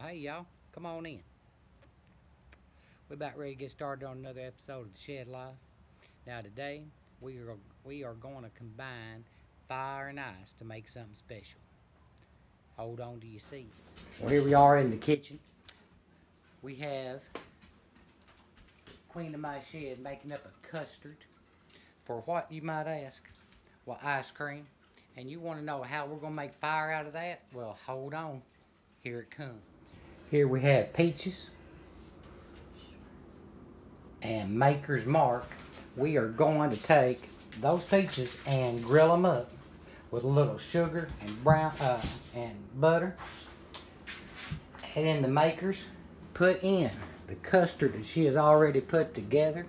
Hey y'all, come on in. We're about ready to get started on another episode of The Shed Life. Now today, we are going to combine fire and ice to make something special. Hold on to your seats. Well, here we are in the kitchen. We have Queen of my shed making up a custard for what, you might ask? Well, ice cream. And you want to know how we're going to make fire out of that? Well, hold on. Here it comes. Here we have peaches and Maker's Mark. We are going to take those peaches and grill them up with a little sugar and and butter. And in the Maker's, put in the custard that she has already put together,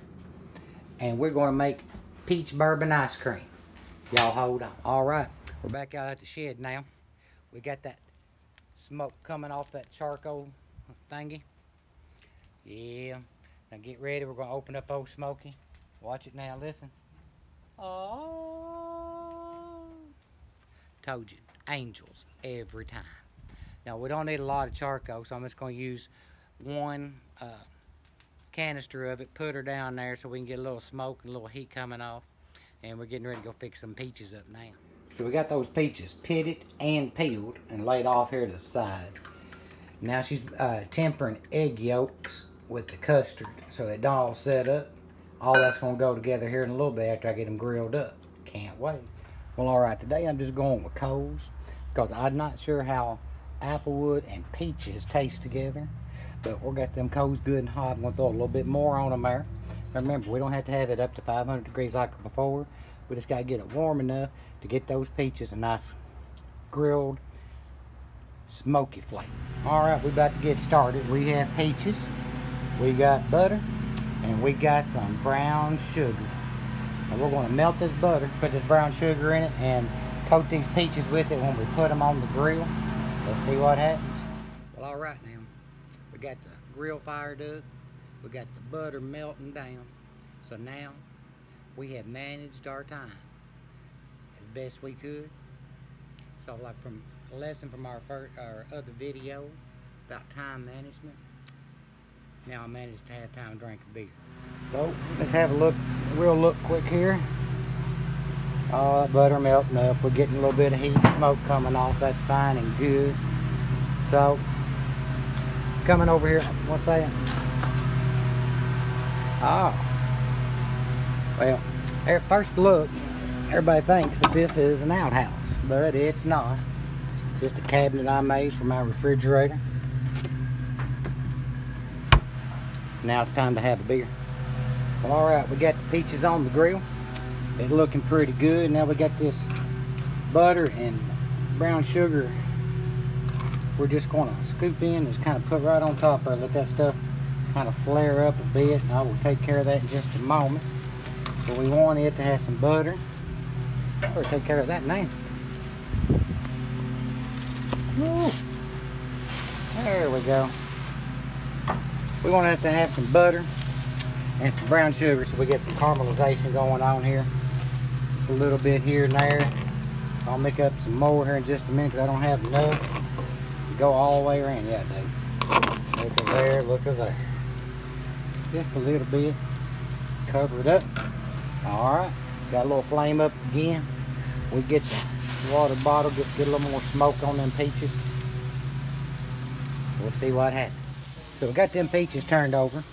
and we're going to make peach bourbon ice cream. Y'all hold on. All right, we're back out at the shed now. We got that smoke coming off that charcoal thingy. Yeah. Now get ready. We're going to open up old Smoky. Watch it now. Listen. Oh. Told you. Angels every time. Now we don't need a lot of charcoal, so I'm just going to use one canister of it. Put her down there so we can get a little smoke and a little heat coming off. And we're getting ready to go fix some peaches up now. So we got those peaches pitted and peeled and laid off here to the side. Now she's tempering egg yolks with the custard so they don't all set up. All that's going to go together here in a little bit after I get them grilled up. Can't wait. Well, alright, today I'm just going with Coles because I'm not sure how applewood and peaches taste together. But we'll get them Coles good and hot. I'm going to throw a little bit more on them there. Remember, we don't have to have it up to 500 degrees like before. We just got to get it warm enough to get those peaches a nice grilled, smoky flavor. Alright, we're about to get started. We have peaches, we got butter, and we got some brown sugar. And we're going to melt this butter, put this brown sugar in it, and coat these peaches with it when we put them on the grill. Let's see what happens. Well, alright now. We got the grill fired up. We got the butter melting down. So now we have managed our time as best we could. So like from a lesson from our other video about time management, now I managed to have time to drink a beer. So let's have a look, real look quick here. Oh, that butter melting up. We're getting a little bit of heat, smoke coming off. That's fine and good. So coming over here, what's that? Oh, well, at first look, everybody thinks that this is an outhouse, but it's not. It's just a cabinet I made for my refrigerator. Now it's time to have a beer. Well, alright, we got the peaches on the grill. It's looking pretty good. Now we got this butter and brown sugar. We're just going to scoop in, just kind of put right on top there, let that stuff kind of flare up a bit. I will take care of that in just a moment. So we want it to have some butter. I'll take care of that now. Woo. There we go. We want it to have some butter and some brown sugar so we get some caramelization going on here. Just a little bit here and there. I'll make up some more here in just a minute because I don't have enough to go all the way around. Yeah, dude. Look at there, look at there. Just a little bit. Cover it up. Alright. Got a little flame up again. We get the water bottle, just get a little more smoke on them peaches. We'll see what happens. So we got them peaches turned over.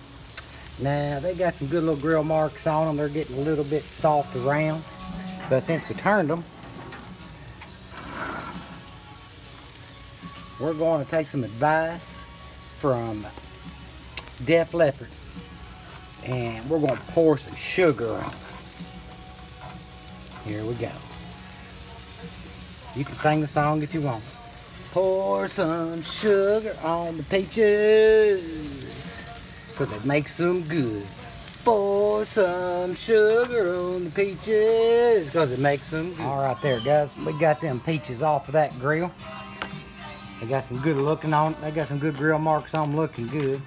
Now they got some good little grill marks on them. They're getting a little bit soft around. But since we turned them, we're going to take some advice from Def Leppard. And we're going to pour some sugar on it. Here we go. You can sing the song if you want. Pour some sugar on the peaches, because it makes them good. Pour some sugar on the peaches, because it makes them good. Alright there, guys. We got them peaches off of that grill. They got some good looking on. They got some good grill marks on them, looking good.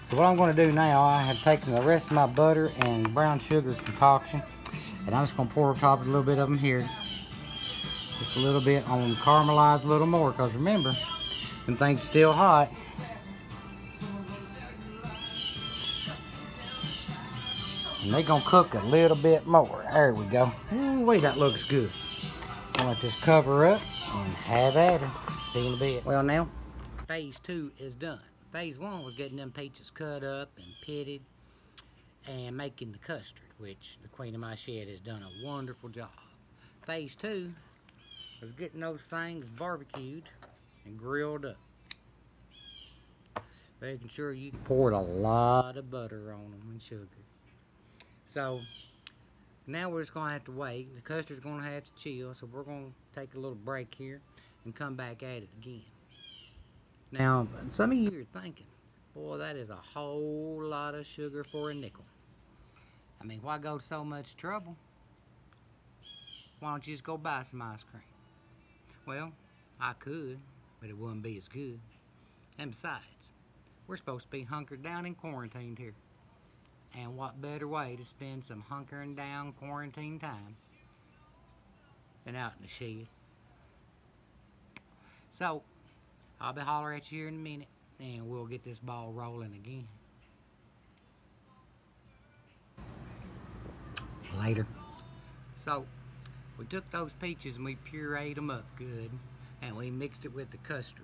So what I'm going to do now, I have taken the rest of my butter and brown sugar concoction, and I'm just going to pour on top of a little bit of them here. Just a little bit. I'm going to caramelize a little more, because remember, when things are still hot, And they're gonna cook a little bit more. There we go. Ooh, wait, that looks good. I'll let this cover up and have at her. See you in a bit. Well, now, phase 2 is done. Phase 1 was getting them peaches cut up and pitted and making the custard, which the queen of my shed has done a wonderful job. Phase 2 was getting those things barbecued and grilled up. Making sure you poured a lot of butter on them and sugar. So now we're just gonna have to wait. The custard's gonna have to chill, so we're gonna take a little break here and come back at it again. Now, some of you are thinking, boy, that is a whole lot of sugar for a nickel. I mean, why go to so much trouble? Why don't you just go buy some ice cream? Well, I could, but it wouldn't be as good. And besides, we're supposed to be hunkered down and quarantined here. And what better way to spend some hunkering down quarantine time than out in the shed? So, I'll be hollering at you here in a minute, and we'll get this ball rolling again. Later. So, we took those peaches and we pureed them up good, and we mixed it with the custard.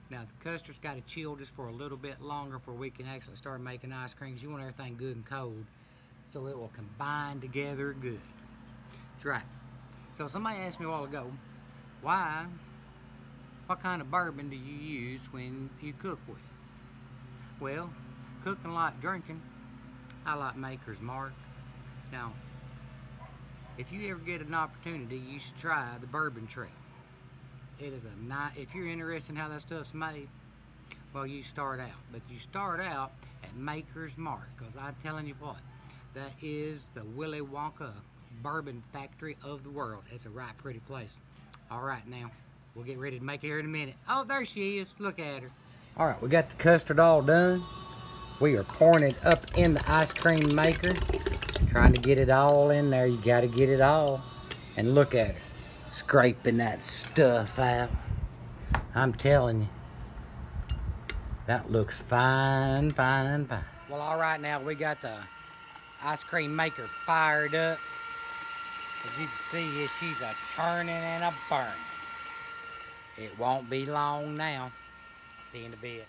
Now, the custard's got to chill just for a little bit longer before we can actually start making ice creams. You want everything good and cold, so it will combine together good. That's right. So, somebody asked me a while ago, what kind of bourbon do you use when you cook with? Well, cooking like drinking, I like Maker's Mark. Now, if you ever get an opportunity, you should try the Bourbon Trail. It is a nice, if you're interested in how that stuff's made, well, you start out. But you start out at Maker's Mark, because I'm telling you what, that is the Willy Wonka bourbon factory of the world. It's a right pretty place. All right, now, we'll get ready to make it here in a minute. Oh, there she is. Look at her. All right, we got the custard all done. We are pouring it up in the ice cream maker. Trying to get it all in there. You got to get it all. And look at her. Scraping that stuff out. I'm telling you. That looks fine, fine, fine. Well, all right, now we got the ice cream maker fired up. As you can see, she's a churning and a burning. It won't be long now. See you in a bit.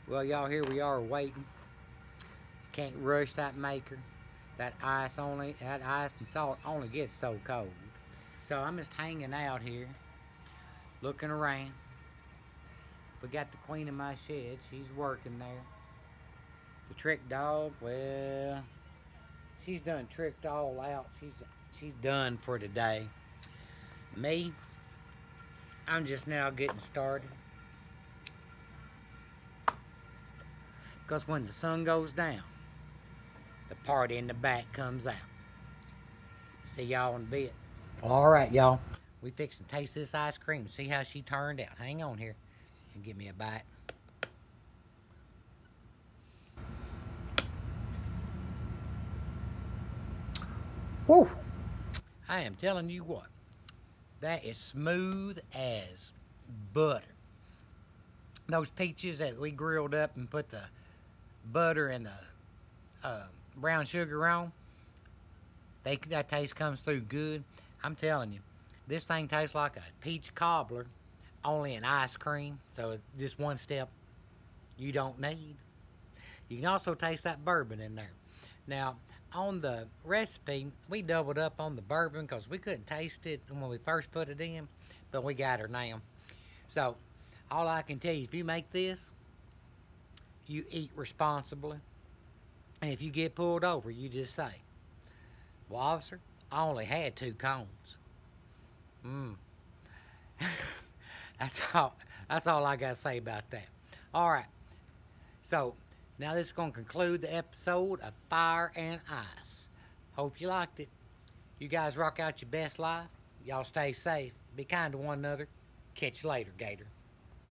Well, y'all, here we are waiting. Can't rush that maker. That ice and salt only gets so cold. So I'm just hanging out here, looking around. We got the queen of my shed. She's working there. The trick dog, well, she's done tricked all out. She's done for today. Me, I'm just now getting started. Because when the sun goes down, the party in the back comes out. See y'all in a bit. All right, y'all. We fixing to taste this ice cream and see how she turned out. Hang on here and give me a bite. Whew. I am telling you what. That is smooth as butter. Those peaches that we grilled up and put the butter and the brown sugar on, that taste comes through good. I'm telling you, this thing tastes like a peach cobbler, only an ice cream. So just one step you don't need. You can also taste that bourbon in there. Now, on the recipe, we doubled up on the bourbon because we couldn't taste it when we first put it in, but we got her now. So, all I can tell you, if you make this, you eat responsibly. And if you get pulled over, you just say, well, officer, I only had 2 cones. That's all I got to say about that. All right. So, now this is going to conclude the episode of Fire and Ice. Hope you liked it. You guys rock out your best life. Y'all stay safe. Be kind to one another. Catch you later, Gator.